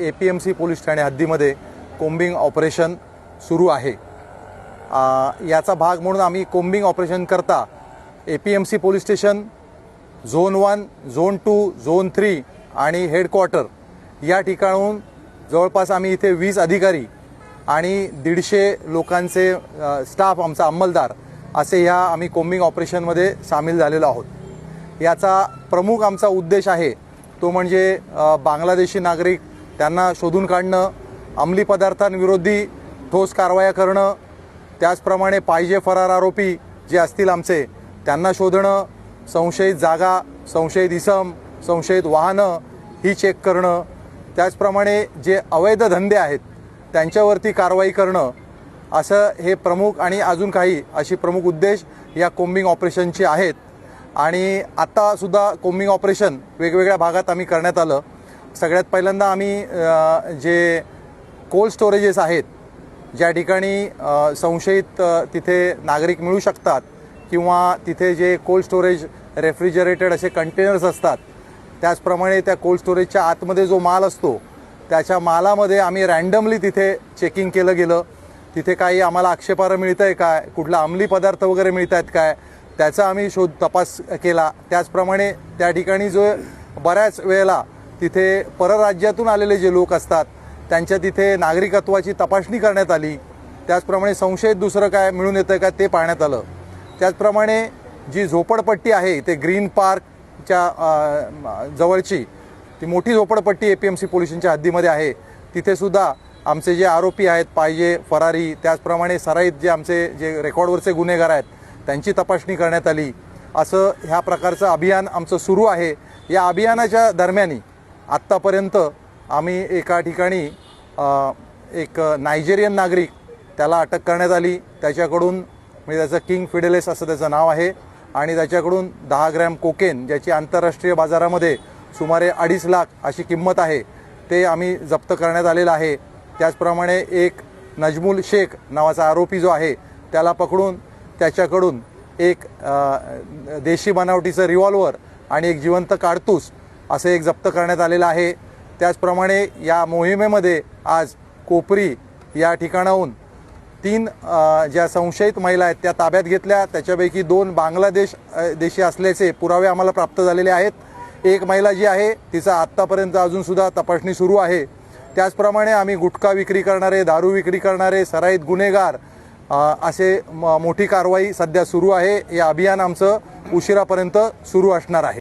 APMC police ठाणे हद्दीमध्ये combing operation सुरू आहे। याचा भाग म्हणून आम्ही कोम्बिंग ऑपरेशन करता APMC police station, zone 1, zone 2, zone 3 आणि हेडक्वार्टर या ठिकाणाहून जवळपास आम्ही इथे 20 अधिकारी आणि 150 लोकांचे स्टाफ, आमचा अंमलदार असे ह्या आम्ही कोम्बिंग ऑपरेशनमध्ये सामील झालेलो आहोत। याचा प्रमुख आमचा उद्देश आहे तो म्हणजे बांगलादेशी नागरिक त्यांना शोधून काढणं, अंमली पदार्थांविरोधी ठोस कारवाया करणं, त्याचप्रमाणे पाहिजे फरार आरोपी जे असतील आमचे त्यांना शोधणं, संशयित जागा, संशयित इसम, संशयित वाहनं ही चेक करणं, त्याचप्रमाणे जे अवैध धंदे आहेत त्यांच्यावरती कारवाई करणं, असं हे प्रमुख आणि अजून काही अशी प्रमुख उद्देश या कोम्बिंग ऑपरेशनचे आहेत। आणि आत्तासुद्धा कोम्बिंग ऑपरेशन वेगवेगळ्या भागात आम्ही करण्यात आलं। सगळ्यात पहिल्यांदा आम्ही जे कोल्ड स्टोरेजेस आहेत, ज्या ठिकाणी संशयित तिथे नागरिक मिळू शकतात किंवा तिथे जे कोल्ड स्टोरेज रेफ्रिजरेटेड असे कंटेनर्स असतात, त्याचप्रमाणे त्या कोल्ड स्टोरेजच्या आतमध्ये जो माल असतो त्याच्या मालामध्ये आम्ही रँडमली तिथे चेकिंग केलं गेलं। तिथे काही आम्हाला आक्षेपार्ह मिळतं आहे काय, कुठला अंमली पदार्थ वगैरे मिळत आहेत काय, त्याचा आम्ही तपास केला। त्याचप्रमाणे त्या ठिकाणी जो बऱ्याच वेळेला तिथे परराज्यातून आलेले जे लोक असतात त्यांच्या तिथे नागरिकत्वाची तपासणी करण्यात आली। त्याचप्रमाणे संशयित दुसरं काय मिळून येतं का ते पाहण्यात आलं। त्याचप्रमाणे जी झोपडपट्टी आहे ते ग्रीन पार्कच्या जवळची ती मोठी झोपडपट्टी APMC पोलिसांच्या हद्दीमध्ये आहे। तिथे सुद्धा आमचे जे आरोपी आहेत, पाहिजे फरारी, त्याचप्रमाणे सराईत जे आमचे जे रेकॉर्डवरचे गुन्हेगार आहेत त्यांची तपासणी करण्यात आली। असं ह्या प्रकारचं अभियान आमचं सुरू आहे। या अभियानाच्या दरम्यान आत्तापर्यंत आम्ही एका ठिकाणी एक नायजेरियन नागरिक त्याला अटक करण्यात आली। त्याच्याकडून म्हणजे त्याचं किंग फिडेलिस असं त्याचं नाव आहे आणि त्याच्याकडून 10 ग्रॅम कोकेन ज्याची आंतरराष्ट्रीय बाजारामध्ये सुमारे 2.5 लाख अशी किंमत आहे ते आम्ही जप्त करण्यात आलेलं आहे। त्याचप्रमाणे एक नजमुल शेख नावाचा आरोपी जो आहे त्याला पकडून त्याच्याकडून एक देशी बनावटीचं रिव्हॉल्वर आणि एक जिवंत कारतूस असं एक जप्त करण्यात आलेलं आहे। त्याचप्रमाणे या मोहिमेमध्ये आज कोपरी या ठिकाणाहून 3 ज्या संशयित महिला आहेत त्या ताब्यात घेतल्या। त्याच्यापैकी 2 देशी असल्याचे पुरावे आम्हाला प्राप्त झालेले आहेत। एक महिला जी आहे तिचा आत्तापर्यंत अजूनसुद्धा तपासणी सुरू आहे। त्याचप्रमाणे आम्ही गुटखा विक्री करणारे, दारू विक्री करणारे, सराईत गुन्हेगार असे मोठी कारवाई सध्या सुरू आहे। हे अभियान आमचं उशिरापर्यंत सुरू असणार आहे।